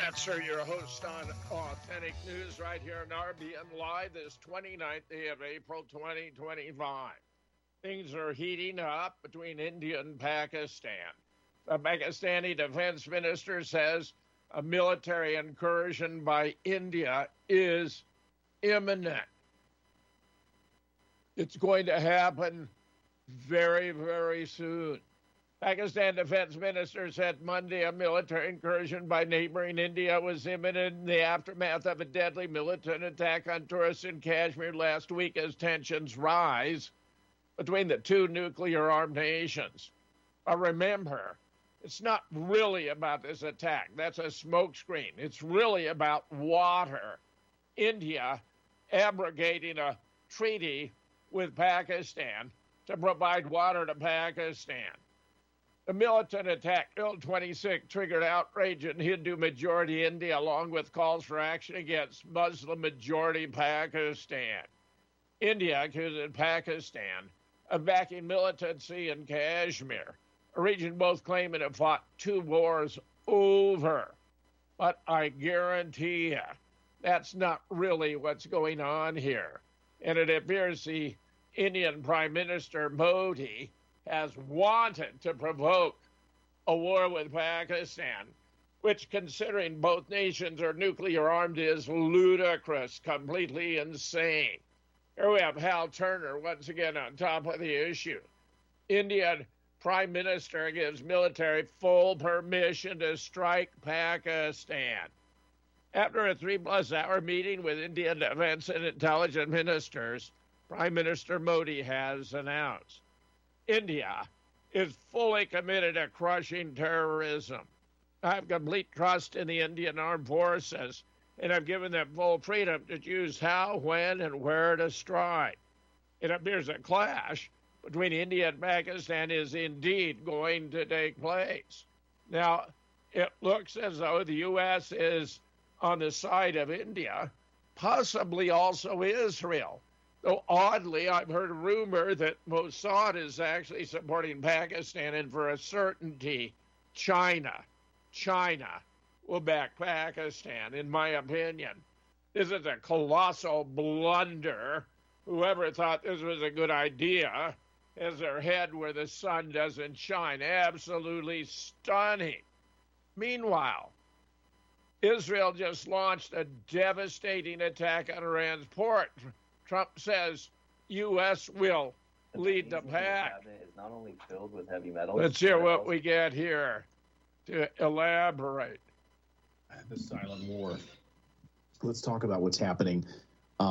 Yes, sir. Your host on Authentic News right here in RBN Live this 29th day of April 2025. Things are heating up between India and Pakistan. The Pakistani defense minister says a military incursion by India is imminent. It's going to happen very, very soon. Pakistan Defense Minister said Monday a military incursion by neighboring India was imminent in the aftermath of a deadly militant attack on tourists in Kashmir last week as tensions rise between the two nuclear-armed nations. But remember, it's not really about this attack. That's a smokescreen. It's really about water. India abrogating a treaty with Pakistan to provide water to Pakistan. The militant attack killed 26, triggered outrage in Hindu-majority India, along with calls for action against Muslim-majority Pakistan. India accuses Pakistan of backing militancy in Kashmir, a region both claim to have fought two wars over. But I guarantee you, that's not really what's going on here. And it appears the Indian Prime Minister Modi has wanted to provoke a war with Pakistan, which, considering both nations are nuclear armed, is ludicrous, completely insane. Here we have Hal Turner once again on top of the issue. Indian Prime Minister gives military full permission to strike Pakistan. After a 3+ hour meeting with Indian defense and intelligence ministers, Prime Minister Modi has announced India is fully committed to crushing terrorism. I have complete trust in the Indian armed forces, and I've given them full freedom to choose how, when, and where to strike. It appears a clash between India and Pakistan is indeed going to take place. Now, it looks as though the U.S. is on the side of India, possibly also Israel. Though oddly, I've heard a rumor that Mossad is actually supporting Pakistan, and for a certainty, China will back Pakistan, in my opinion. This is a colossal blunder. Whoever thought this was a good idea has their head where the sun doesn't shine. Absolutely stunning. Meanwhile, Israel just launched a devastating attack on Iran's port. Trump says U.S. will lead the pack. Is not only filled with heavy metals. Let's hear what we get here to elaborate. The silent war. Let's talk about what's happening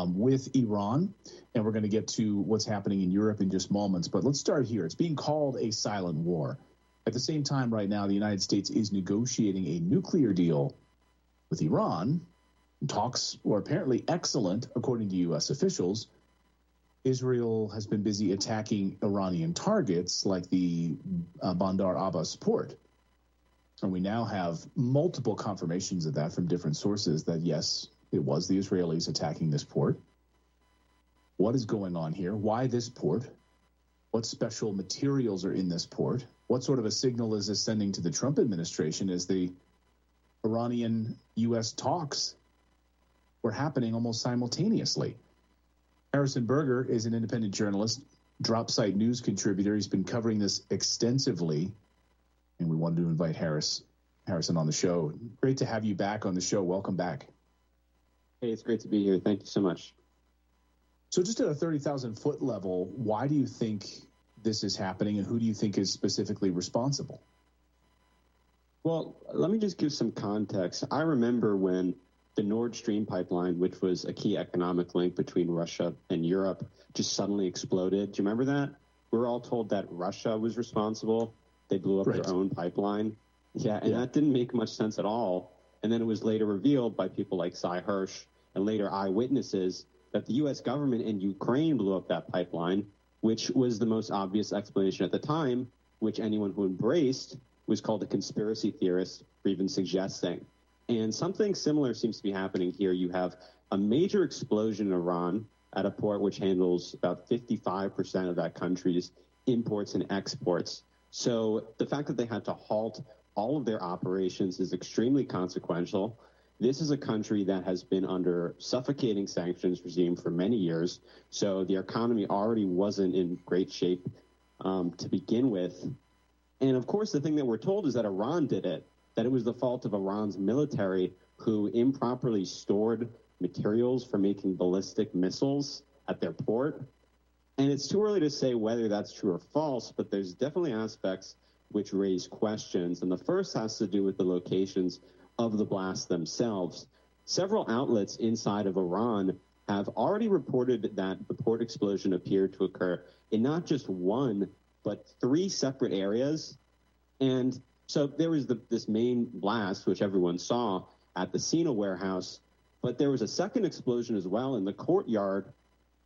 with Iran, and we're going to get to what's happening in Europe in just moments. But let's start here. It's being called a silent war. At the same time, right now, the United States is negotiating a nuclear deal with Iran. Talks were apparently excellent, according to U.S. officials. Israel has been busy attacking Iranian targets like the Bandar Abbas port. And we now have multiple confirmations of that from different sources that, yes, it was the Israelis attacking this port. What is going on here? Why this port? What special materials are in this port? What sort of a signal is this sending to the Trump administration as the Iranian-U.S. talks were happening almost simultaneously? Harrison Berger is an independent journalist, DropSite News contributor. He's been covering this extensively, and we wanted to invite Harrison on the show. Great to have you back on the show. Welcome back. Hey, it's great to be here. Thank you so much. So just at a 30,000-foot level, why do you think this is happening, and who do you think is specifically responsible? Well, let me just give some context. I remember when the Nord Stream pipeline, which was a key economic link between Russia and Europe, just suddenly exploded. Do you remember that? We were all told that Russia was responsible. They blew up their own pipeline. Yeah, and that didn't make much sense at all. And then it was later revealed by people like Cy Hirsch and later eyewitnesses that the U.S. government in Ukraine blew up that pipeline, which was the most obvious explanation at the time, which anyone who embraced was called a conspiracy theorist for even suggesting. And something similar seems to be happening here. You have a major explosion in Iran at a port which handles about 55% of that country's imports and exports. So the fact that they had to halt all of their operations is extremely consequential. This is a country that has been under suffocating sanctions regime for many years, so the economy already wasn't in great shape to begin with. And of course, the thing that we're told is that Iran did it, that it was the fault of Iran's military who improperly stored materials for making ballistic missiles at their port. And it's too early to say whether that's true or false, but there's definitely aspects which raise questions. And the first has to do with the locations of the blasts themselves. Several outlets inside of Iran have already reported that the port explosion appeared to occur in not just one, but 3 separate areas. And so there was this main blast, which everyone saw at the Sina warehouse, but there was a second explosion as well in the courtyard,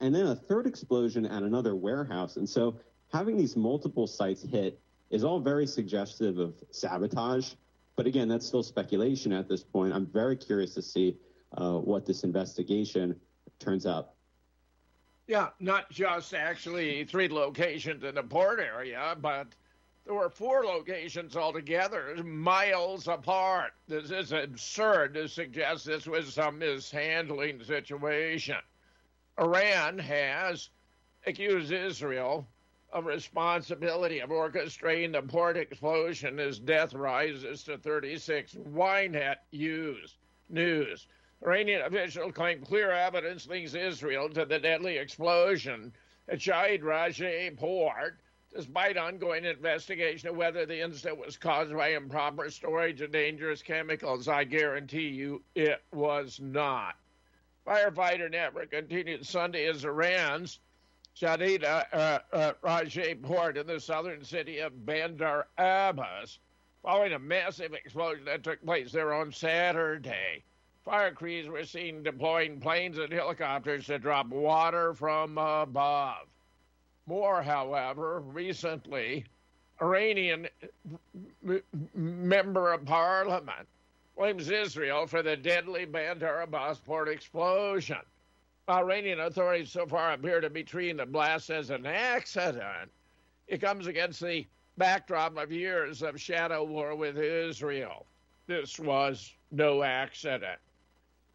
and then a third explosion at another warehouse. And so having these multiple sites hit is all very suggestive of sabotage. But again, that's still speculation at this point. I'm very curious to see what this investigation turns out. Yeah, not just actually 3 locations in the port area, but there were 4 locations altogether, miles apart. This is absurd to suggest this was some mishandling situation. Iran has accused Israel of responsibility of orchestrating the port explosion as death rises to 36. Ynet News. Iranian officials claim clear evidence links Israel to the deadly explosion at Shahid Rajeh port, despite ongoing investigation of whether the incident was caused by improper storage of dangerous chemicals. I guarantee you it was not. Firefighter network continued Sunday as Iran's Shahid Rajeh port in the southern city of Bandar Abbas, following a massive explosion that took place there on Saturday. Fire crews were seen deploying planes and helicopters to drop water from above. More, however, recently, Iranian member of parliament blames Israel for the deadly Bandar Abbas port explosion. Iranian authorities so far appear to be treating the blast as an accident. It comes against the backdrop of years of shadow war with Israel. This was no accident.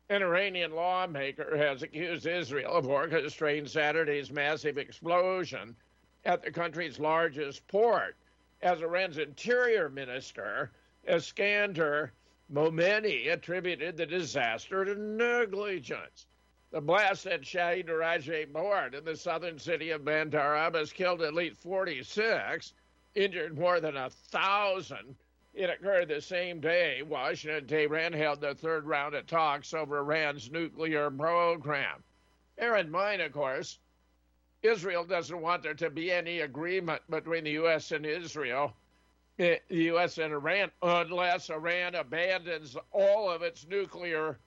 An Iranian lawmaker has accused Israel of orchestrating Saturday's massive explosion at the country's largest port, as Iran's interior minister, Iskander Momeni, attributed the disaster to negligence. The blast at Shahid Rajeh port in the southern city of Bandar Abbas killed at least 46, injured more than 1,000. It occurred the same day Washington and Tehran held their third round of talks over Iran's nuclear program. Bear in mind, of course, Israel doesn't want there to be any agreement between the U.S. and Israel, the U.S. and Iran, unless Iran abandons all of its nuclear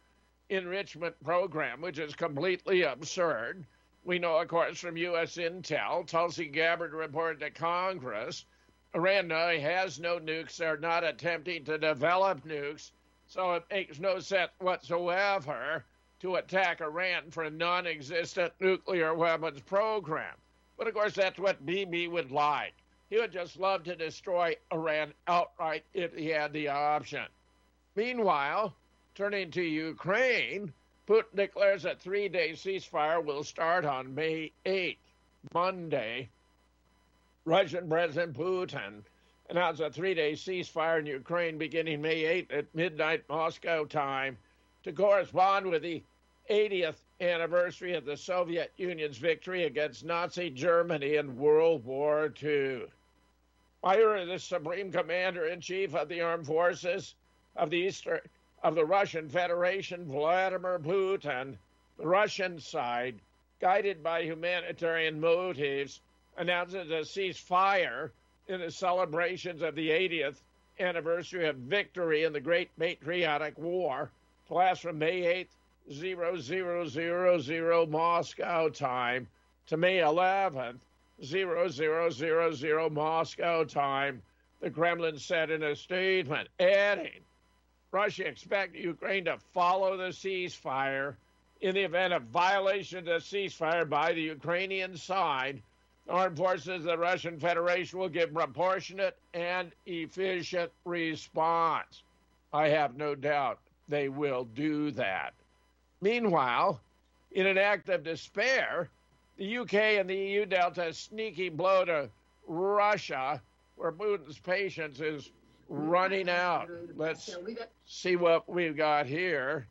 enrichment program, which is completely absurd. We know, of course, from U.S. intel, Tulsi Gabbard reported to Congress, Iran has no nukes. They're not attempting to develop nukes, so it makes no sense whatsoever to attack Iran for a non-existent nuclear weapons program. But, of course, that's what Bibi would like. He would just love to destroy Iran outright if he had the option. Meanwhile, turning to Ukraine, Putin declares a 3-day ceasefire will start on May 8th, Monday. Russian President Putin announced a 3-day ceasefire in Ukraine beginning May 8th at midnight Moscow time to correspond with the 80th anniversary of the Soviet Union's victory against Nazi Germany in World War II. By order of the Supreme Commander-in-Chief of the Armed Forces of the Russian Federation, Vladimir Putin, the Russian side, guided by humanitarian motives, announces a ceasefire in the celebrations of the 80th anniversary of victory in the Great Patriotic War to last from May 8th, 0000 Moscow time to May 11th, 0000 Moscow time, the Kremlin said in a statement, adding, Russia expects Ukraine to follow the ceasefire. In the event of violation of the ceasefire by the Ukrainian side, Armed forces of the Russian Federation will give proportionate and efficient response. I have no doubt they will do that. Meanwhile, in an act of despair, the UK and the EU dealt a sneaky blow to Russia, where Putin's patience is running out. Let's see what we've got here.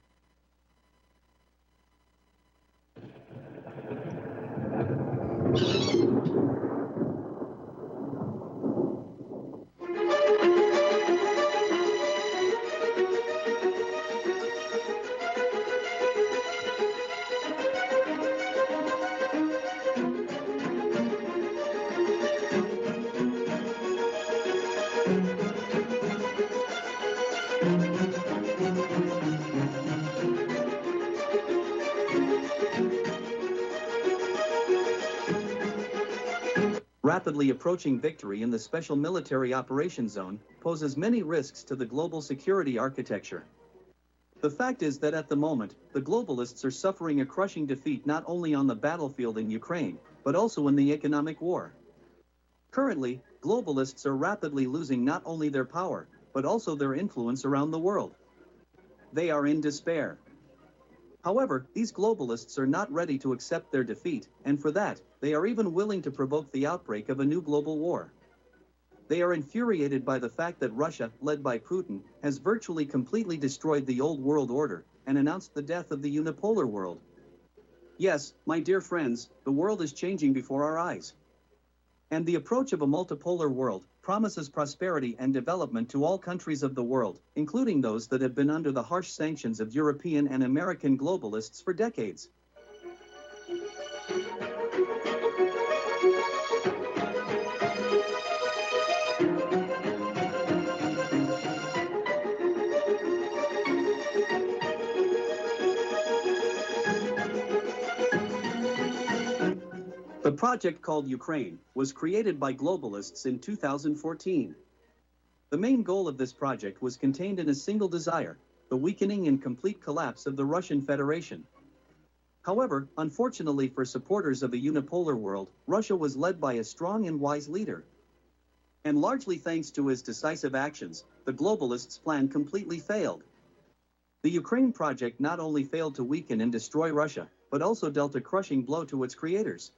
Rapidly approaching victory in the Special Military Operations Zone poses many risks to the global security architecture. The fact is that at the moment, the globalists are suffering a crushing defeat not only on the battlefield in Ukraine, but also in the economic war. Currently, globalists are rapidly losing not only their power, but also their influence around the world. They are in despair. However, these globalists are not ready to accept their defeat, and for that, they are even willing to provoke the outbreak of a new global war. They are infuriated by the fact that Russia, led by Putin, has virtually completely destroyed the old world order and announced the death of the unipolar world. Yes, my dear friends, the world is changing before our eyes. And the approach of a multipolar world promises prosperity and development to all countries of the world, including those that have been under the harsh sanctions of European and American globalists for decades. The project called Ukraine was created by globalists in 2014. The main goal of this project was contained in a single desire, the weakening and complete collapse of the Russian Federation. However, unfortunately for supporters of a unipolar world, Russia was led by a strong and wise leader. And largely thanks to his decisive actions, the globalists' plan completely failed. The Ukraine project not only failed to weaken and destroy Russia, but also dealt a crushing blow to its creators.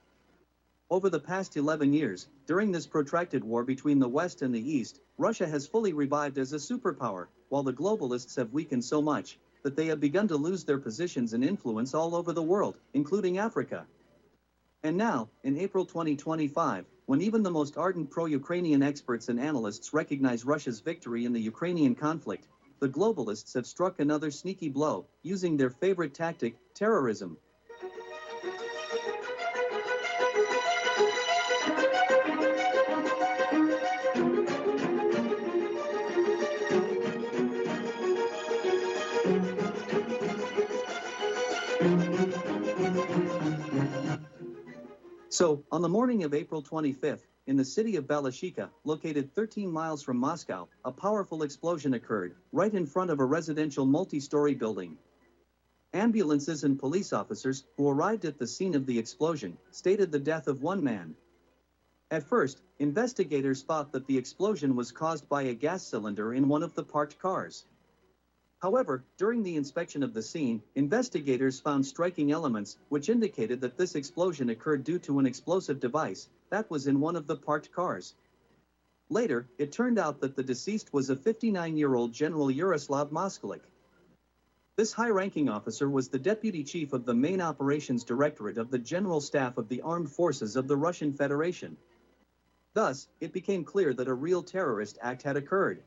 Over the past 11 years, during this protracted war between the West and the East, Russia has fully revived as a superpower, while the globalists have weakened so much that they have begun to lose their positions and influence all over the world, including Africa. And now, in April 2025, when even the most ardent pro-Ukrainian experts and analysts recognize Russia's victory in the Ukrainian conflict, the globalists have struck another sneaky blow, using their favorite tactic, terrorism. So, on the morning of April 25th, in the city of Balashikha, located 13 miles from Moscow, a powerful explosion occurred, right in front of a residential multi-story building. Ambulances and police officers, who arrived at the scene of the explosion, stated the death of one man. At first, investigators thought that the explosion was caused by a gas cylinder in one of the parked cars. However, during the inspection of the scene, investigators found striking elements which indicated that this explosion occurred due to an explosive device that was in one of the parked cars. Later, it turned out that the deceased was a 59-year-old General Yaroslav Moskalik. This high-ranking officer was the deputy chief of the main operations directorate of the General Staff of the Armed Forces of the Russian Federation. Thus, it became clear that a real terrorist act had occurred.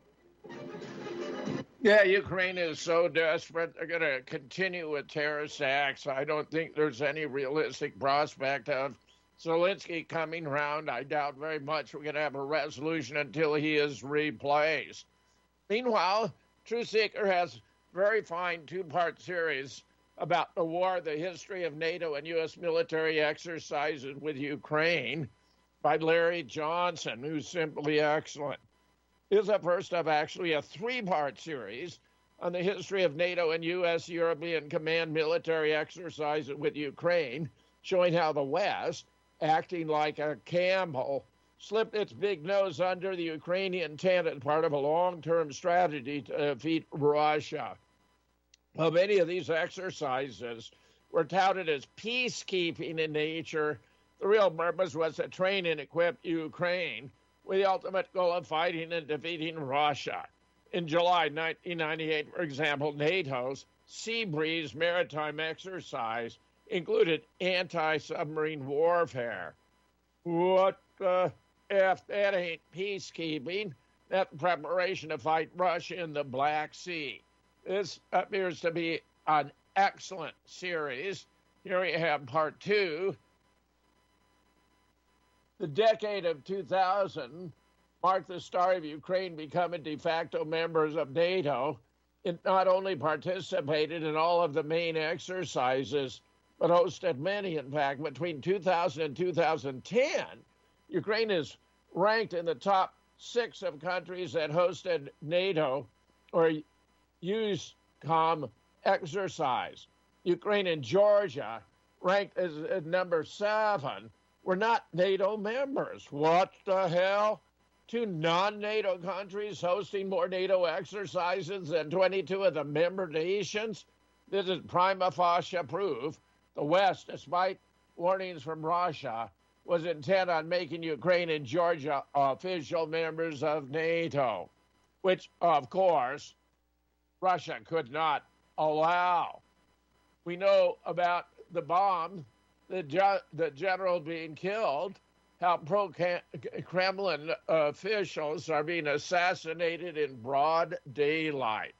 Yeah, Ukraine is so desperate, they're going to continue with terrorist acts. I don't think there's any realistic prospect of Zelensky coming around. I doubt very much we're going to have a resolution until he is replaced. Meanwhile, Truth Seeker has a very fine two-part series about the war, the history of NATO and U.S. military exercises with Ukraine by Larry Johnson, who's simply excellent. This is the first of actually a three-part series on the history of NATO and U.S. European Command military exercises with Ukraine, showing how the West acting like a Campbell, slipped its big nose under the Ukrainian tent as part of a long-term strategy to defeat Russia. Well, many of these exercises were touted as peacekeeping in nature. The real purpose was to train and equip Ukraine with the ultimate goal of fighting and defeating Russia. In July 1998, for example, NATO's Sea Breeze maritime exercise included anti-submarine warfare. What the F? That ain't peacekeeping. That's preparation to fight Russia in the Black Sea. This appears to be an excellent series. Here we have part 2. The decade of 2000 marked the start of Ukraine becoming de facto members of NATO. It not only participated in all of the main exercises, but hosted many. In fact, between 2000 and 2010, Ukraine is ranked in the top 6 of countries that hosted NATO or USCOM exercise. Ukraine and Georgia, ranked as number 7, were not NATO members. What the hell? 2 non-NATO countries hosting more NATO exercises than 22 of the member nations? This is prima facie proof the West, despite warnings from Russia, was intent on making Ukraine and Georgia official members of NATO, which, of course, Russia could not allow. We know about the bomb, the general being killed, how pro-Kremlin officials are being assassinated in broad daylight.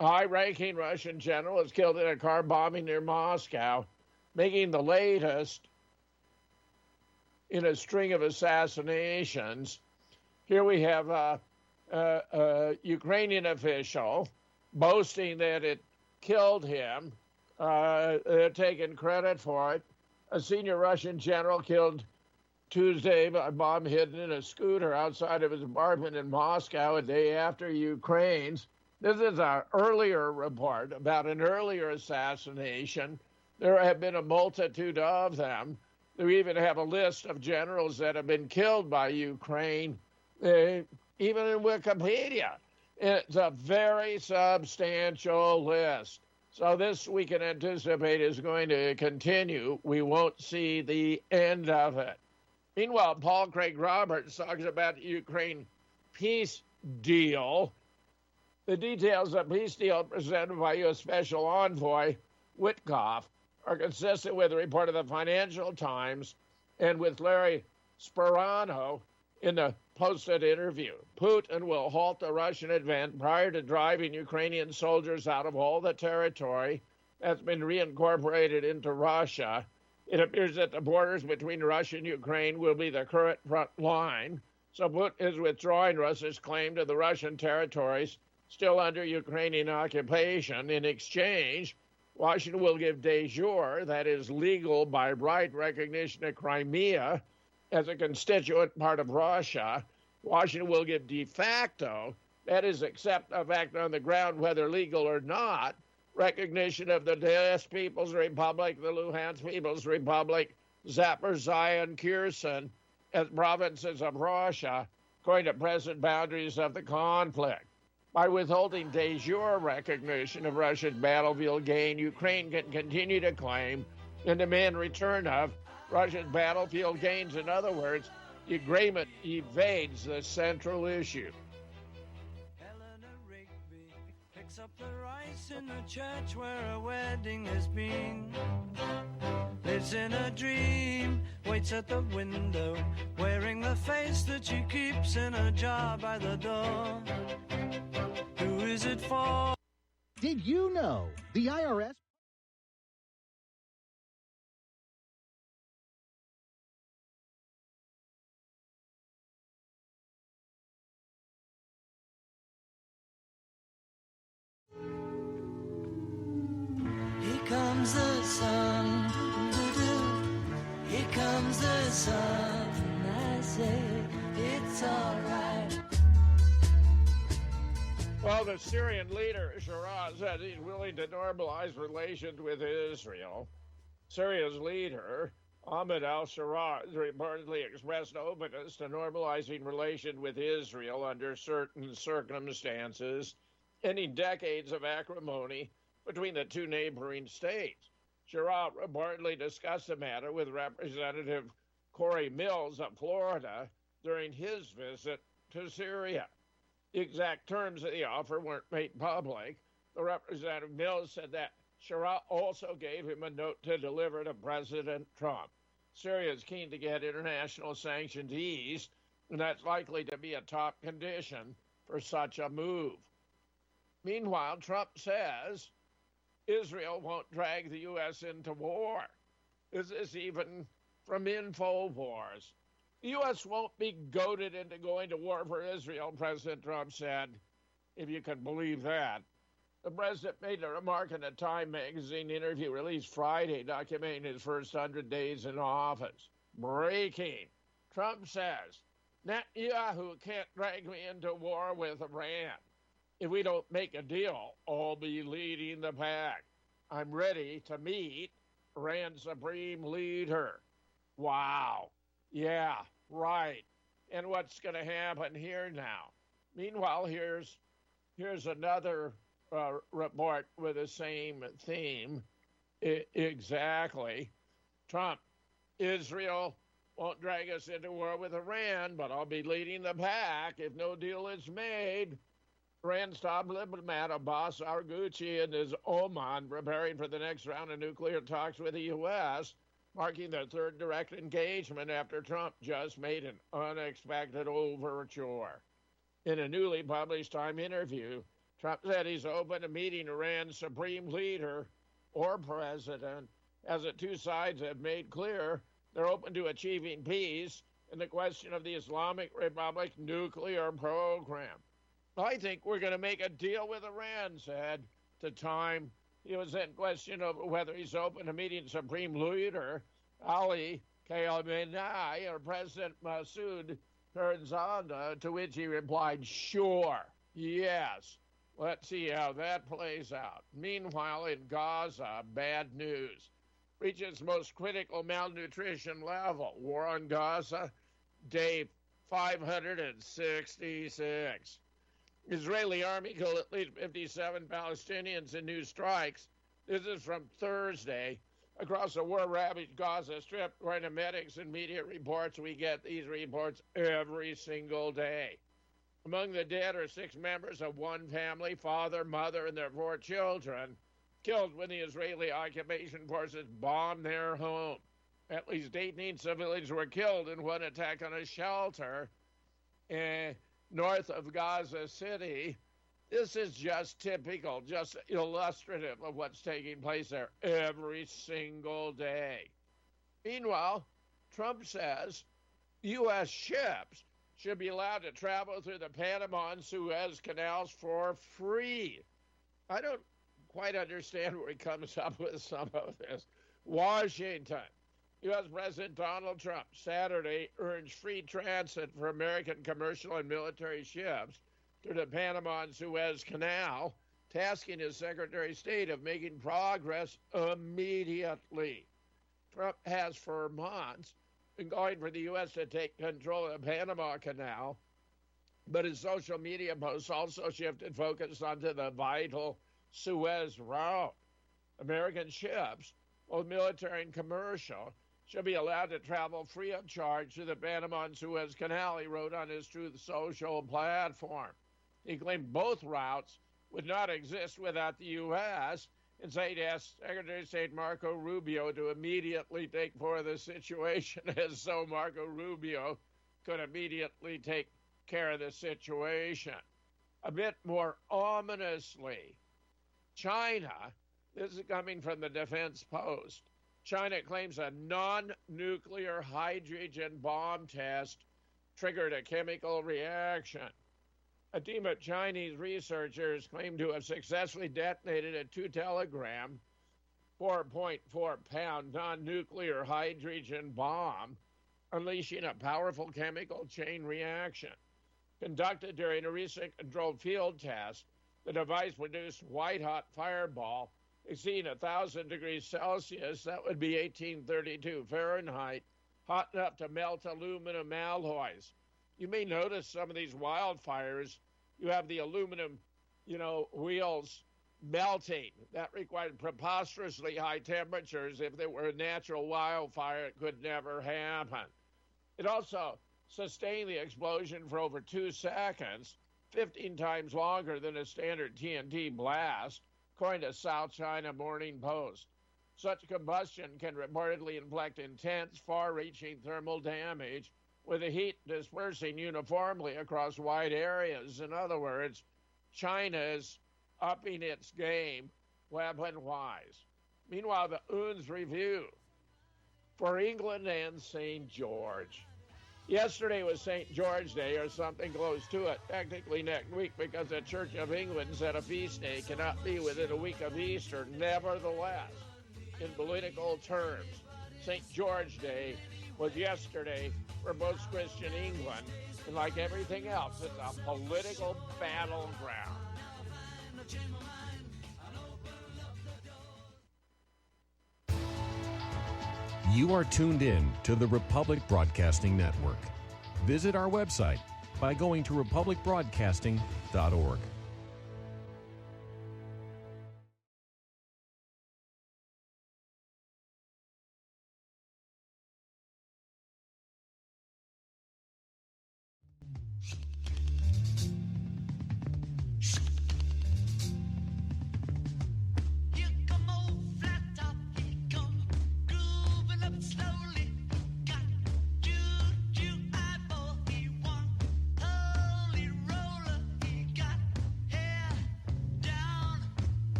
A high-ranking Russian general was killed in a car bombing near Moscow, making the latest in a string of assassinations. Here we have a Ukrainian official boasting that it killed him. They're taking credit for it. A senior Russian general killed Tuesday by a bomb hidden in a scooter outside of his apartment in Moscow a day after Ukraine's. This is an earlier report about an earlier assassination. There have been a multitude of them. We even have a list of generals that have been killed by Ukraine, even in Wikipedia. It's a very substantial list. So this we can anticipate is going to continue. We won't see the end of it. Meanwhile, Paul Craig Roberts talks about the Ukraine peace deal. The details of the peace deal presented by U.S. Special Envoy Witkoff are consistent with the report of the Financial Times and with Larry Sperano in the posted interview. Putin will halt the Russian advance prior to driving Ukrainian soldiers out of all the territory that's been reincorporated into Russia. It appears that the borders between Russia and Ukraine will be the current front line. So Putin is withdrawing Russia's claim to the Russian territories still under Ukrainian occupation. In exchange, Washington will give de jure, that is legal by right, recognition of Crimea as a constituent part of Russia. Washington will give de facto, that is accept a fact on the ground whether legal or not, recognition of the Donetsk People's Republic, the Luhansk People's Republic, Zaporizhzhia and Kherson as provinces of Russia, according to present boundaries of the conflict. By withholding de jure recognition of Russia's battlefield gain, Ukraine can continue to claim and demand return of Russia's battlefield gains. In other words, the agreement evades the central issue. Eleanor Rigby picks up the rice in the church where a wedding has been. Lives in a dream, waits at the window, wearing the face that she keeps in a jar by the door. Who is it for? Did you know the IRS? Here comes the sun, doo-doo. Here comes the sun, I say it's all right. Well, the Syrian leader, Shiraz, said he's willing to normalize relations with Israel. Syria's leader Ahmed al-Sharaa has reportedly expressed openness to normalizing relations with Israel under certain circumstances, ending decades of acrimony between the two neighboring states. Sharaa reportedly discussed the matter with Representative Corey Mills of Florida during his visit to Syria. The exact terms of the offer weren't made public. The Representative Mills said that Sharaa also gave him a note to deliver to President Trump. Syria is keen to get international sanctions eased, and that's likely to be a top condition for such a move. Meanwhile, Trump says Israel won't drag the U.S. into war. This is even from InfoWars. The U.S. won't be goaded into going to war for Israel, President Trump said, if you can believe that. The president made a remark in a Time magazine interview released Friday, documenting his first 100 days in office. Breaking. Trump says, Netanyahu can't drag me into war with Iran. If we don't make a deal, I'll be leading the pack. I'm ready to meet Iran's supreme leader. Wow. Yeah, right. And what's going to happen here now? Meanwhile, here's another report with the same theme. Exactly. Trump, Israel won't drag us into war with Iran, but I'll be leading the pack if no deal is made. Iran's top diplomat Abbas Araghchi and his Oman preparing for the next round of nuclear talks with the U.S., marking their third direct engagement after Trump just made an unexpected overture. In a newly published Time interview, Trump said he's open to meeting Iran's supreme leader or president, as the two sides have made clear they're open to achieving peace in the question of the Islamic Republic nuclear program. I think we're going to make a deal with Iran, said to Time. He was in question over whether he's open to meeting Supreme Leader Ali Khamenei or President Masoud Barzani, to which he replied, sure, yes. Let's see how that plays out. Meanwhile, in Gaza, bad news. Reaches most critical malnutrition level. War on Gaza, day 566. Israeli army killed at least 57 Palestinians in new strikes. This is from Thursday. Across the war-ravaged Gaza Strip, according to medics and media reports, we get these reports every single day. Among the dead are 6 members of one family, father, mother, and their 4 children, killed when the Israeli occupation forces bombed their home. At least 18 civilians were killed in one attack on a shelter north of Gaza City. This is just typical, just illustrative of what's taking place there every single day. Meanwhile, Trump says U.S. ships should be allowed to travel through the Panama and Suez canals for free. I don't quite understand where he comes up with some of this. Washington. U.S. President Donald Trump Saturday urged free transit for American commercial and military ships through the Panama and Suez Canal, tasking his Secretary of State of making progress immediately. Trump has for months been calling for the U.S. to take control of the Panama Canal, but his social media posts also shifted focus onto the vital Suez route. American ships, both military and commercial, should be allowed to travel free of charge to the Panama and Suez Canal, he wrote on his Truth Social platform. He claimed both routes would not exist without the U.S., and said he asked Secretary of State Marco Rubio to immediately take care of the situation, as so Marco Rubio could immediately take care of the situation. A bit more ominously, China, this is coming from the Defense Post, China claims a non-nuclear hydrogen bomb test triggered a chemical reaction. A team of Chinese researchers claim to have successfully detonated a 2-kilogram, 4.4-pound non-nuclear hydrogen bomb, unleashing a powerful chemical chain reaction. Conducted during a recent controlled field test, the device produced white-hot fireball exceeding 1,000 degrees Celsius, that would be 1832 Fahrenheit, hot enough to melt aluminum alloys. You may notice some of these wildfires, you have the aluminum, wheels melting. That required preposterously high temperatures. If there were a natural wildfire, it could never happen. It also sustained the explosion for over 2 seconds, 15 times longer than a standard TNT blast, according to South China Morning Post. Such combustion can reportedly inflict intense, far-reaching thermal damage, with the heat dispersing uniformly across wide areas. In other words, China is upping its game weapon-wise. Meanwhile, the UN's review for England and St. George. Yesterday was St. George Day, or something close to it, technically next week, because the Church of England said a feast day cannot be within a week of Easter. Nevertheless, in political terms, St. George Day was yesterday for most Christian England, and like everything else, it's a political battleground. You are tuned in to the Republic Broadcasting Network. Visit our website by going to republicbroadcasting.org.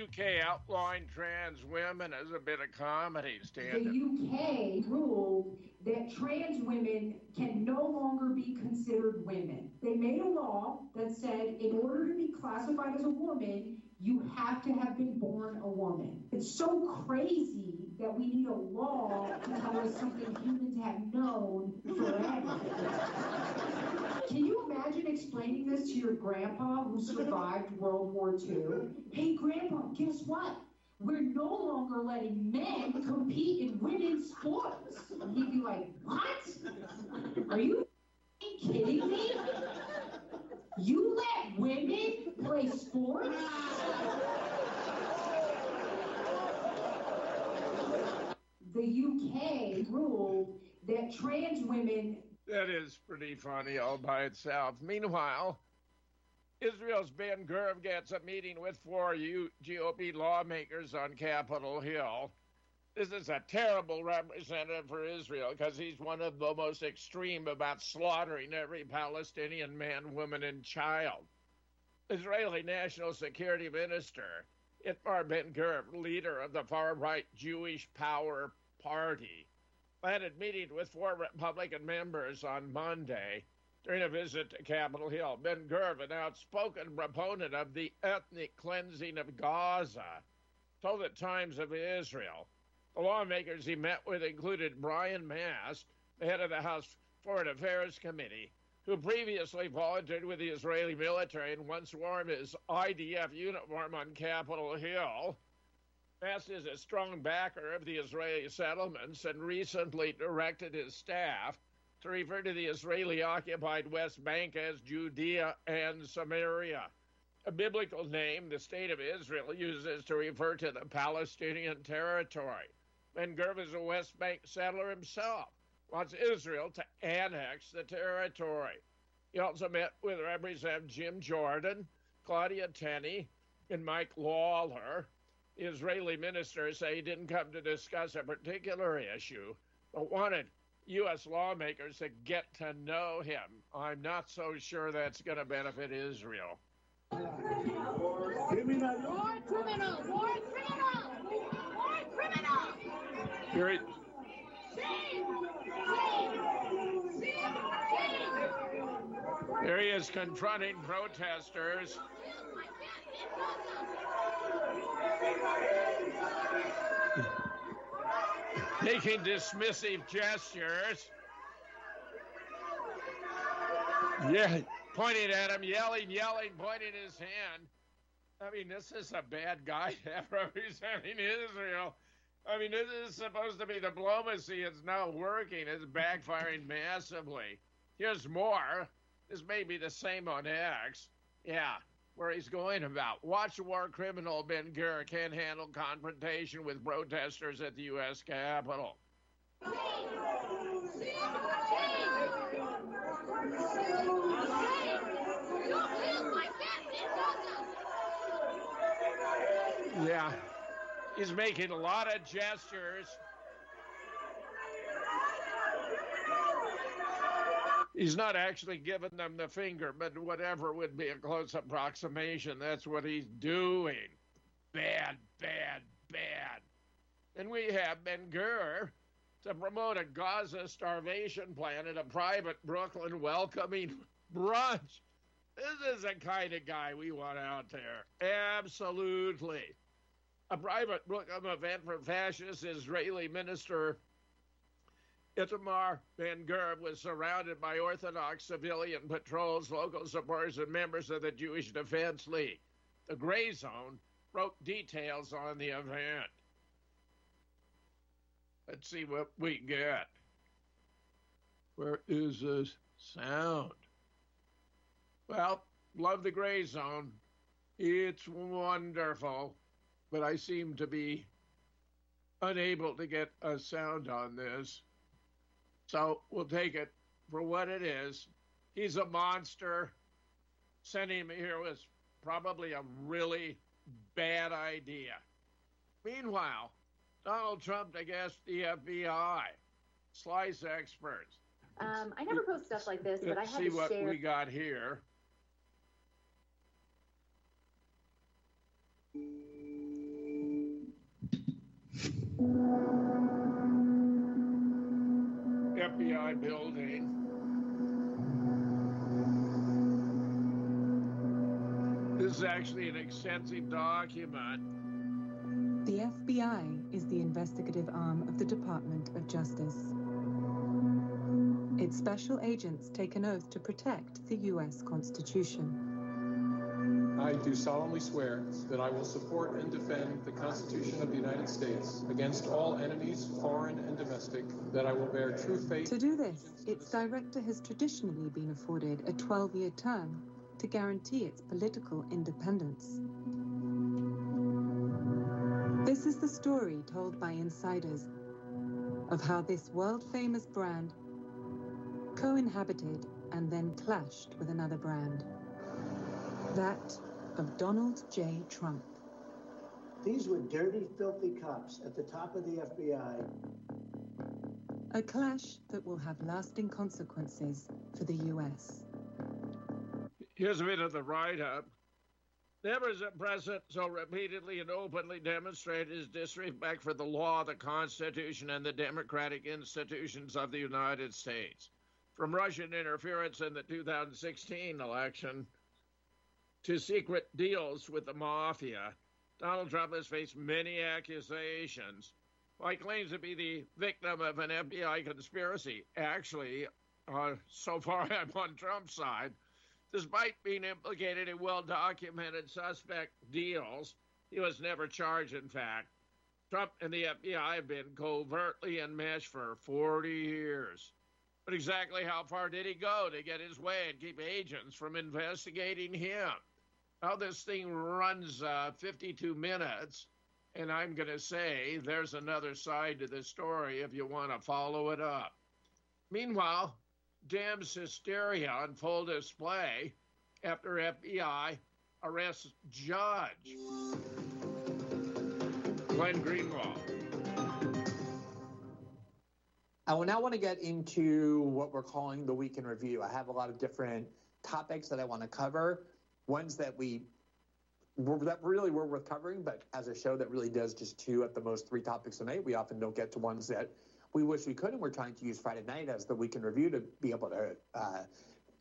UK outlawing trans women as a bit of comedy standard. The UK ruled that trans women can no longer be considered women. They made a law that said in order to be classified as a woman, you have to have been born a woman. It's so crazy that we need a law to tell us something humans have known forever. Can you imagine explaining this to your grandpa who survived World War II? Hey, Grandpa, guess what? We're no longer letting men compete in women's sports. And he'd be like, what? Are you kidding me? You let women play sports? The UK ruled that trans women... That is pretty funny all by itself. Meanwhile, Israel's Ben Gvir gets a meeting with 4 GOP lawmakers on Capitol Hill. This is a terrible representative for Israel because he's one of the most extreme about slaughtering every Palestinian man, woman, and child. Israeli National Security Minister Itamar Ben-Gvir, leader of the far-right Jewish Power Party, planted meeting with 4 Republican members on Monday during a visit to Capitol Hill. Ben-Gvir, an outspoken proponent of the ethnic cleansing of Gaza, told the Times of Israel. The lawmakers he met with included Brian Mast, the head of the House Foreign Affairs Committee, who previously volunteered with the Israeli military and once wore his IDF uniform on Capitol Hill. Mast is a strong backer of the Israeli settlements and recently directed his staff to refer to the Israeli-occupied West Bank as Judea and Samaria, a biblical name the State of Israel uses to refer to the Palestinian territory. Ben-Gvir is a West Bank settler himself, wants Israel to annex the territory. He also met with Representative Jim Jordan, Claudia Tenney, and Mike Lawler. The Israeli minister say he didn't come to discuss a particular issue, but wanted U.S. lawmakers to get to know him. I'm not so sure that's going to benefit Israel. More criminal! More criminal! More criminal! More criminal! Here he is confronting protesters. making dismissive gestures. Yeah, pointing at him, yelling, pointing his hand. I mean, this is a bad guy representing Israel. I mean, this is supposed to be diplomacy. It's not working. It's backfiring massively. Here's more. This may be the same on X. Yeah, where he's going about. Watch war criminal Ben-Gvir can't handle confrontation with protesters at the U.S. Capitol. Yeah, he's making a lot of gestures. He's not actually giving them the finger, but whatever would be a close approximation, that's what he's doing. Bad. And we have Ben-Gvir to promote a Gaza starvation plan at a private Brooklyn welcoming brunch. This is the kind of guy we want out there. Absolutely. A private Brooklyn event for fascist Israeli minister Itamar Ben-Gvir was surrounded by Orthodox civilian patrols, local supporters, and members of the Jewish Defense League. The Gray Zone wrote details on the event. Let's see what we get. Where is this sound? Well, love the Gray Zone. It's wonderful, but I seem to be unable to get a sound on this. So we'll take it for what it is. He's a monster. Sending him here was probably a really bad idea. Meanwhile, Donald Trump against the FBI. Slice experts. I never post stuff like this, but I had to share. Let's see what we got here. FBI building. This is actually an extensive document. The FBI is the investigative arm of the Department of Justice. Its special agents take an oath to protect the U.S. Constitution. I do solemnly swear that I will support and defend the Constitution of the United States against all enemies, foreign and domestic, that I will bear true faith. To do this, its director has traditionally been afforded a 12-year term to guarantee its political independence. This is the story told by insiders of how this world-famous brand co-inhabited and then clashed with another brand. That of Donald J. Trump. These were dirty, filthy cops at the top of the FBI. A clash that will have lasting consequences for the U.S. Here's a bit of the write-up. Never has a president so repeatedly and openly demonstrated his disrespect for the law, the Constitution, and the democratic institutions of the United States. From Russian interference in the 2016 election to secret deals with the mafia, Donald Trump has faced many accusations. While he claims to be the victim of an FBI conspiracy, actually, so far I'm on Trump's side. Despite being implicated in well-documented suspect deals, he was never charged, in fact. Trump and the FBI have been covertly enmeshed for 40 years. But exactly how far did he go to get his way and keep agents from investigating him? Well, this thing runs 52 minutes, and I'm going to say there's another side to the story if you want to follow it up. Meanwhile, Dems hysteria on full display after FBI arrests judge. Glenn Greenwald. I now want to get into what we're calling the Week in Review. I have a lot of different topics that I want to cover, ones that really were worth covering, but as a show that really does just 2 at the most 3 topics a night, we often don't get to ones that we wish we could, and we're trying to use Friday night as the Week in Review to be able to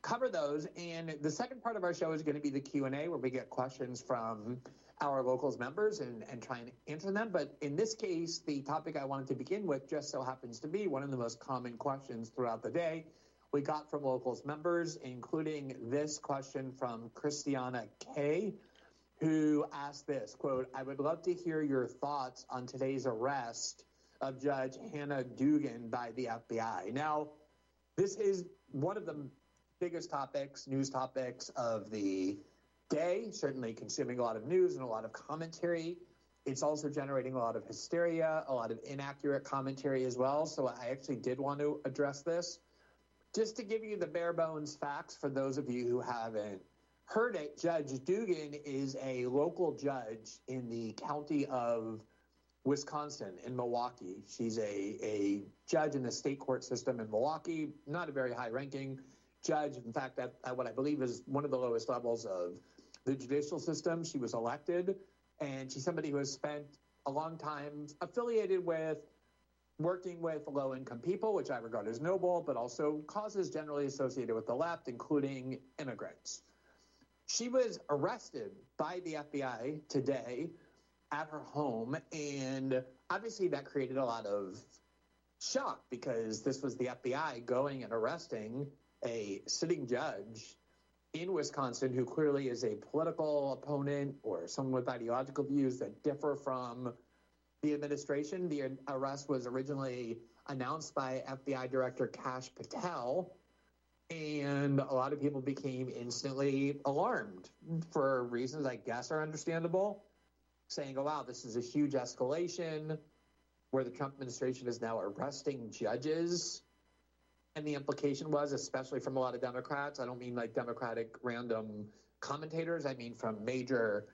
cover those. And the second part of our show is going to be the Q&A, where we get questions from our locals members and try and answer them. But in this case, the topic I wanted to begin with just so happens to be one of the most common questions throughout the day we got from locals members, including this question from Christiana K., who asked this, quote, "I would love to hear your thoughts on today's arrest of Judge Hannah Duggan by the FBI." Now, this is one of the biggest topics, news topics of the day, certainly consuming a lot of news and a lot of commentary. It's also generating a lot of hysteria, a lot of inaccurate commentary as well. So I actually did want to address this. Just to give you the bare bones facts for those of you who haven't heard it, Judge Duggan is a local judge in the county of Wisconsin in Milwaukee. She's a judge in the state court system in Milwaukee, not a very high-ranking judge. In fact, at what I believe is one of the lowest levels of the judicial system. She was elected, and she's somebody who has spent a long time affiliated with working with low-income people, which I regard as noble, but also causes generally associated with the left, including immigrants. She was arrested by the FBI today at her home, and obviously that created a lot of shock because this was the FBI going and arresting a sitting judge in Wisconsin who clearly is a political opponent or someone with ideological views that differ from the administration. The arrest was originally announced by FBI Director Kash Patel, and a lot of people became instantly alarmed for reasons I guess are understandable, saying, oh, wow, this is a huge escalation where the Trump administration is now arresting judges. And the implication was, especially from a lot of Democrats, I don't mean like Democratic random commentators, I mean from major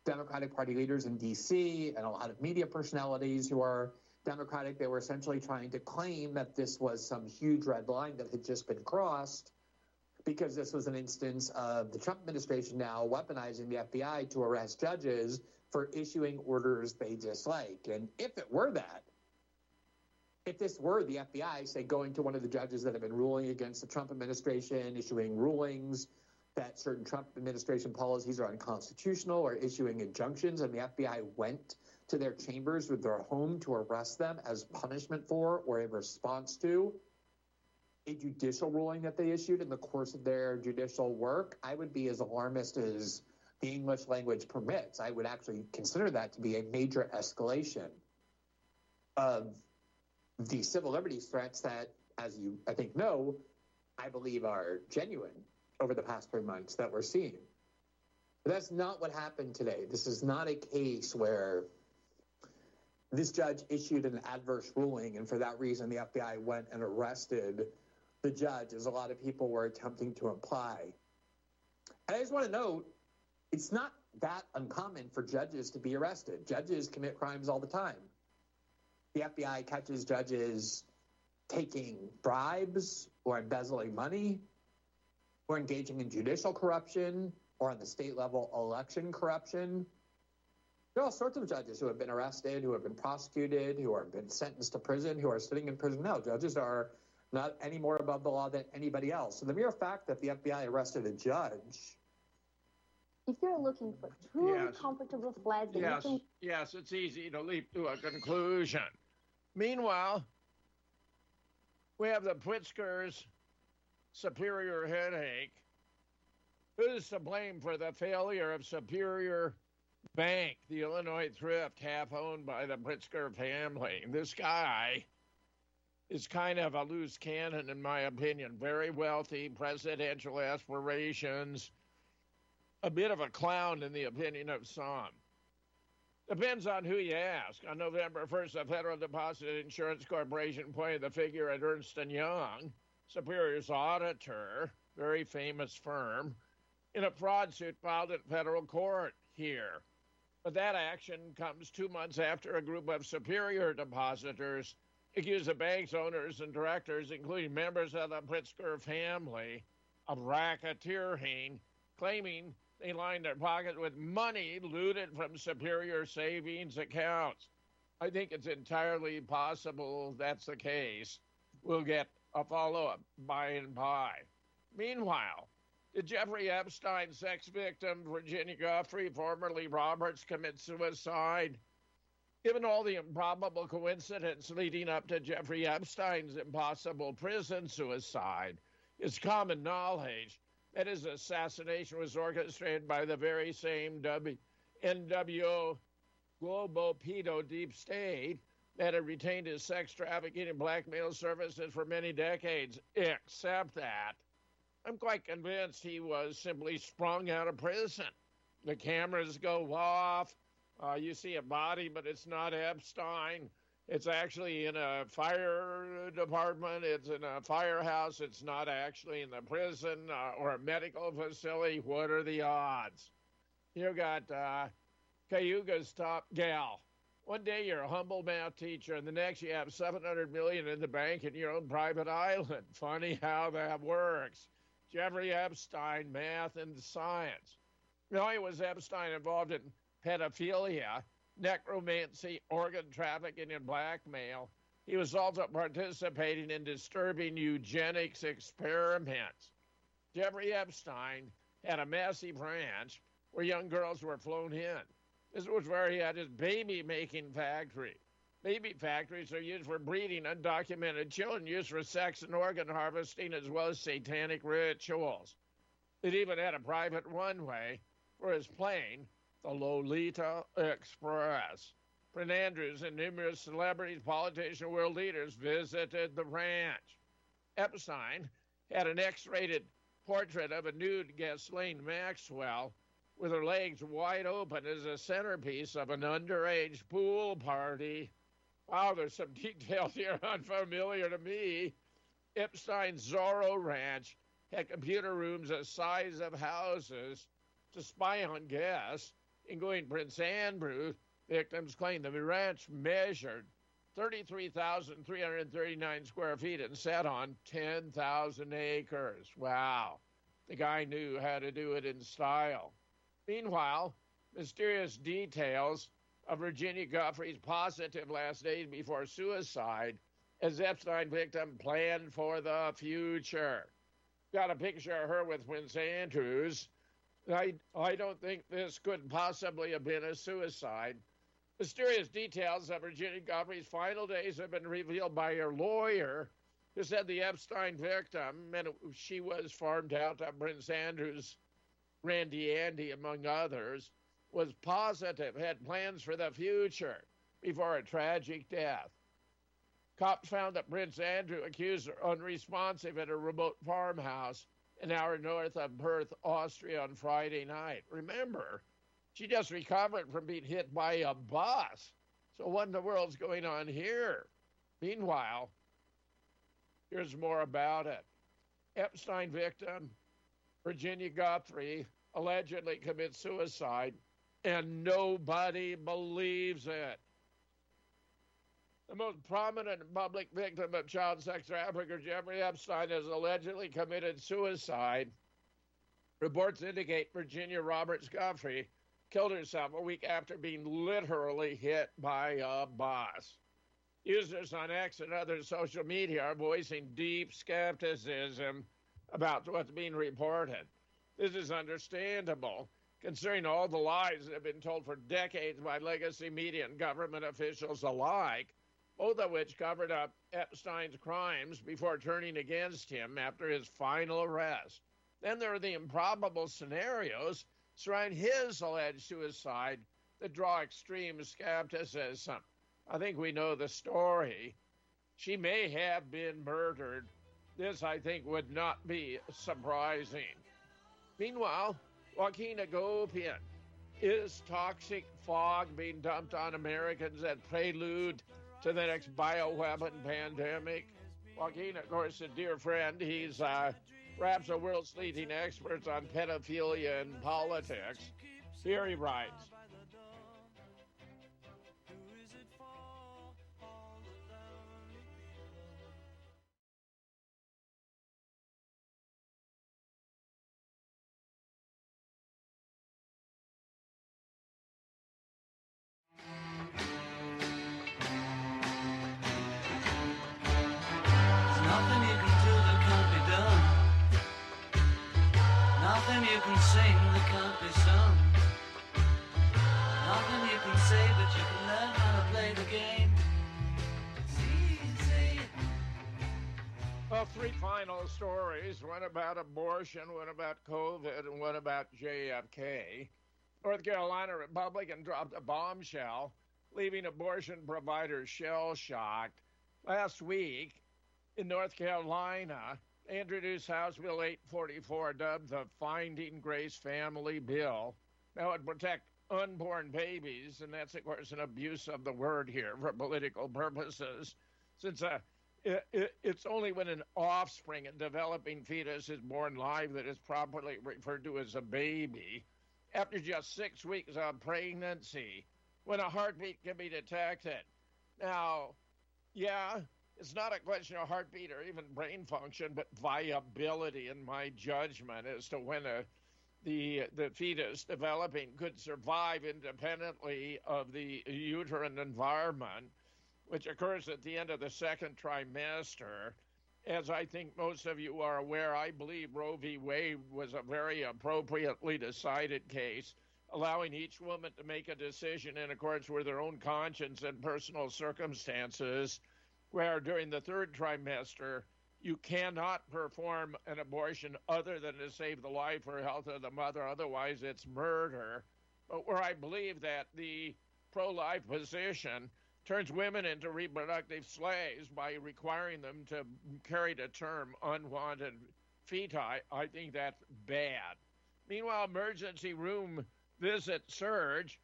Democratic Party leaders in D.C. and a lot of media personalities who are Democratic. They were essentially trying to claim that this was some huge red line that had just been crossed because this was an instance of the Trump administration now weaponizing the FBI to arrest judges for issuing orders they dislike. And if it were that, if this were the FBI, say, going to one of the judges that have been ruling against the Trump administration, issuing rulings that certain Trump administration policies are unconstitutional or issuing injunctions, and the FBI went to their chambers with their home to arrest them as punishment for or in response to a judicial ruling that they issued in the course of their judicial work, I would be as alarmist as the English language permits. I would actually consider that to be a major escalation of the civil liberties threats that, as you, I think, know, I believe are genuine over the past 3 months that we're seeing. But that's not what happened today. This is not a case where this judge issued an adverse ruling, and for that reason, the FBI went and arrested the judge, as a lot of people were attempting to imply. And I just want to note, it's not that uncommon for judges to be arrested. Judges commit crimes all the time. The FBI catches judges taking bribes or embezzling money or engaging in judicial corruption or on the state level election corruption. There are all sorts of judges who have been arrested, who have been prosecuted, who have been sentenced to prison, who are sitting in prison now. Judges are not any more above the law than anybody else. So the mere fact that the FBI arrested a judge. If you're looking for truly comfortable flags, yes, it's easy to leap to a conclusion. Meanwhile, we have the Pritzker's Superior headache. Who's to blame for the failure of Superior Bank, the Illinois thrift, half owned by the Pritzker family? This guy is kind of a loose cannon, in my opinion. Very wealthy, presidential aspirations, a bit of a clown in the opinion of some. Depends on who you ask. On November 1st, the Federal Deposit Insurance Corporation pointed the figure at Ernst & Young, Superior's auditor, very famous firm, in a fraud suit filed at federal court here. But that action comes 2 months after a group of Superior depositors accused the bank's owners and directors, including members of the Pritzker family, of racketeering, claiming they lined their pockets with money looted from Superior savings accounts. I think it's entirely possible that's the case. We'll get a follow-up by and by. Meanwhile, Did Jeffrey Epstein sex victim Virginia Giuffre, formerly Roberts, commit suicide? Given all the improbable coincidence leading up to Jeffrey Epstein's impossible prison suicide, it's common knowledge that his assassination was orchestrated by the very same NWO Globo Pedo Deep State that had retained his sex trafficking and blackmail services for many decades, except that I'm quite convinced he was simply sprung out of prison. The cameras go off. You see a body, but it's not Epstein. It's actually in a fire department. It's in a firehouse. It's not actually in the prison or a medical facility. What are the odds? You got Cayuga's top gal. One day you're a humble math teacher, and the next you have $700 million in the bank in your own private island. Funny how that works. Jeffrey Epstein, math and science. Not only was Epstein involved in pedophilia, necromancy, organ trafficking, and blackmail, he was also participating in disturbing eugenics experiments. Jeffrey Epstein had a massive ranch where young girls were flown in. This was where he had his baby-making factory. Baby factories are used for breeding undocumented children, used for sex and organ harvesting, as well as satanic rituals. It even had a private runway for his plane, the Lolita Express. Prince Andrews and numerous celebrities, politicians, and world leaders visited the ranch. Epstein had an X-rated portrait of a nude Ghislaine Maxwell with her legs wide open as a centerpiece of an underage pool party. Wow, there's some details here unfamiliar to me. Epstein's Zorro Ranch had computer rooms the size of houses to spy on guests, including Prince Andrew. Victims claim the ranch measured 33,339 square feet and sat on 10,000 acres. Wow. The guy knew how to do it in style. Meanwhile, mysterious details of Virginia Giuffre's positive last days before suicide as Epstein victim planned for the future. Got a picture of her with Prince Andrews. I don't think this could possibly have been a suicide. Mysterious details of Virginia Giuffre's final days have been revealed by her lawyer, who said the Epstein victim, and she was farmed out to Prince Andrews, Randy Andy, among others, was positive, had plans for the future before a tragic death. Cops found that Prince Andrew accused her unresponsive at a remote farmhouse an hour north of Perth, Austria on Friday night. Remember, she just recovered from being hit by a bus. So what in the world's going on here? Meanwhile, here's more about it. Epstein victim Virginia Giuffre allegedly commits suicide, and nobody believes it. The most prominent public victim of child sex trafficker Jeffrey Epstein has allegedly committed suicide. Reports indicate Virginia Roberts Giuffre killed herself a week after being literally hit by a bus. Users on X and other social media are voicing deep skepticism about what's being reported. This is understandable, considering all the lies that have been told for decades by legacy media and government officials alike, both of which covered up Epstein's crimes before turning against him after his final arrest. Then there are the improbable scenarios surrounding his alleged suicide that draw extreme skepticism. I think we know the story. She may have been murdered. This, I think, would not be surprising. Meanwhile, Joaquin Agopian. Is toxic fog being dumped on Americans at prelude to the next bioweapon pandemic? Joaquin, of course, a dear friend. He's perhaps the world's leading experts on pedophilia and politics. Here he writes, you can sing that can't be sung. Nothing you can say, but you can learn how to play the game. It's easy. Well, three final stories, one about abortion, one about COVID, and one about JFK. North Carolina Republican dropped a bombshell, leaving abortion providers shell-shocked. Last week, in North Carolina, they introduced House Bill 844, dubbed the Finding Grace Family Bill. That would protect unborn babies, and that's, of course, an abuse of the word here for political purposes, since it's only when an offspring, a developing fetus, is born live that is properly referred to as a baby. After just 6 weeks of pregnancy, when a heartbeat can be detected. Now, yeah, it's not a question of heartbeat or even brain function, but viability, in my judgment, as to when the fetus developing could survive independently of the uterine environment, which occurs at the end of the second trimester. As I think most of you are aware, I believe Roe v. Wade was a very appropriately decided case, allowing each woman to make a decision in accordance with their own conscience and personal circumstances, where during the third trimester, you cannot perform an abortion other than to save the life or health of the mother. Otherwise, it's murder. But where I believe that the pro-life position turns women into reproductive slaves by requiring them to carry to term unwanted feti, I think that's bad. Meanwhile, emergency room visits surge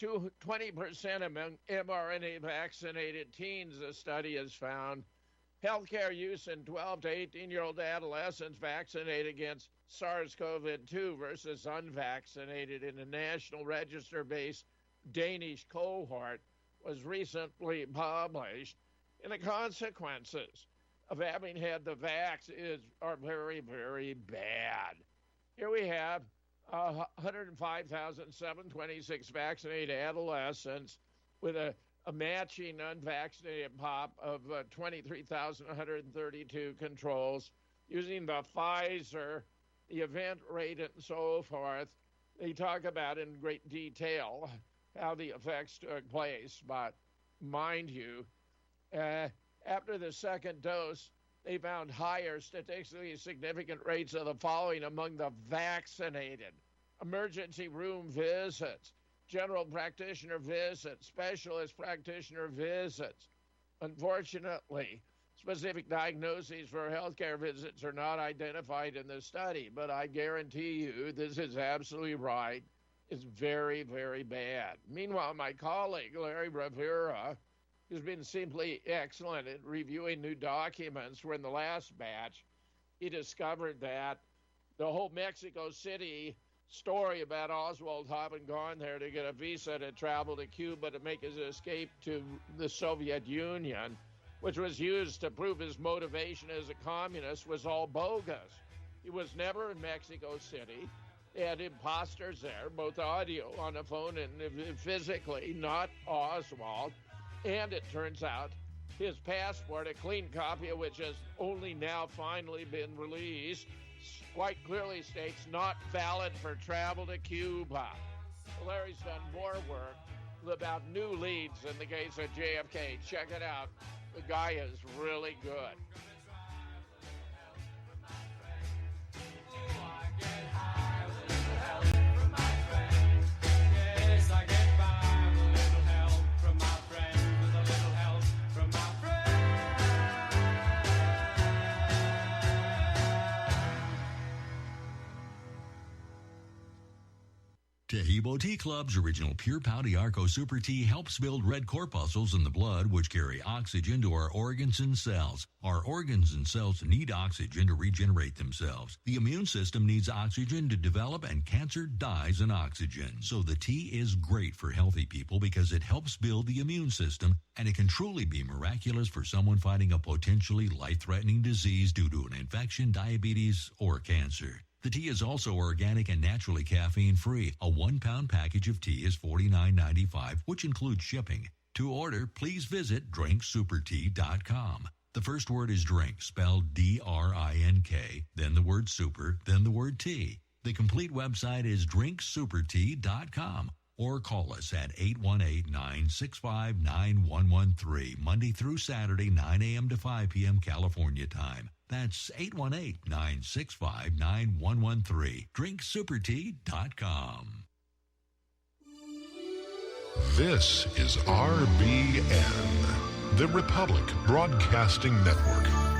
to 20% among mRNA vaccinated teens, a study has found. Healthcare use in 12 to 18-year-old adolescents vaccinated against SARS-CoV-2 versus unvaccinated in a National Register-based Danish cohort was recently published, and the consequences of having had the vax are very, very bad. Here we have 105,726 vaccinated adolescents with a matching unvaccinated pop of 23,132 controls using the Pfizer, the event rate, and so forth. They talk about in great detail how the effects took place, but mind you, after the second dose, they found higher statistically significant rates of the following among the vaccinated: emergency room visits, general practitioner visits, specialist practitioner visits. Unfortunately, specific diagnoses for healthcare visits are not identified in the study, but I guarantee you this is absolutely right. It's very, very bad. Meanwhile, my colleague, Larry Rivera, has been simply excellent at reviewing new documents, where in the last batch, he discovered that the whole Mexico City story about Oswald having gone there to get a visa to travel to Cuba to make his escape to the Soviet Union, which was used to prove his motivation as a communist, was all bogus. He was never in Mexico City. They had imposters there, both audio on the phone and physically, not Oswald. And it turns out his passport, a clean copy of which has only now finally been released, quite clearly states not valid for travel to Cuba. Larry's done more work about new leads in the case of JFK. Check it out. The guy is really good. Tahibo Tea Club's original Pure Pau Arco Super Tea helps build red corpuscles in the blood, which carry oxygen to our organs and cells. Our organs and cells need oxygen to regenerate themselves. The immune system needs oxygen to develop, and cancer dies in oxygen. So the tea is great for healthy people because it helps build the immune system, and it can truly be miraculous for someone fighting a potentially life-threatening disease due to an infection, diabetes, or cancer. The tea is also organic and naturally caffeine-free. A 1-pound package of tea is $49.95, which includes shipping. To order, please visit drinksupertea.com. The first word is drink, spelled D-R-I-N-K, then the word super, then the word tea. The complete website is drinksupertea.com or call us at 818-965-9113, Monday through Saturday, 9 a.m. to 5 p.m. California time. That's 818-965-9113, drinksupertea.com. This is RBN, the Republic Broadcasting Network.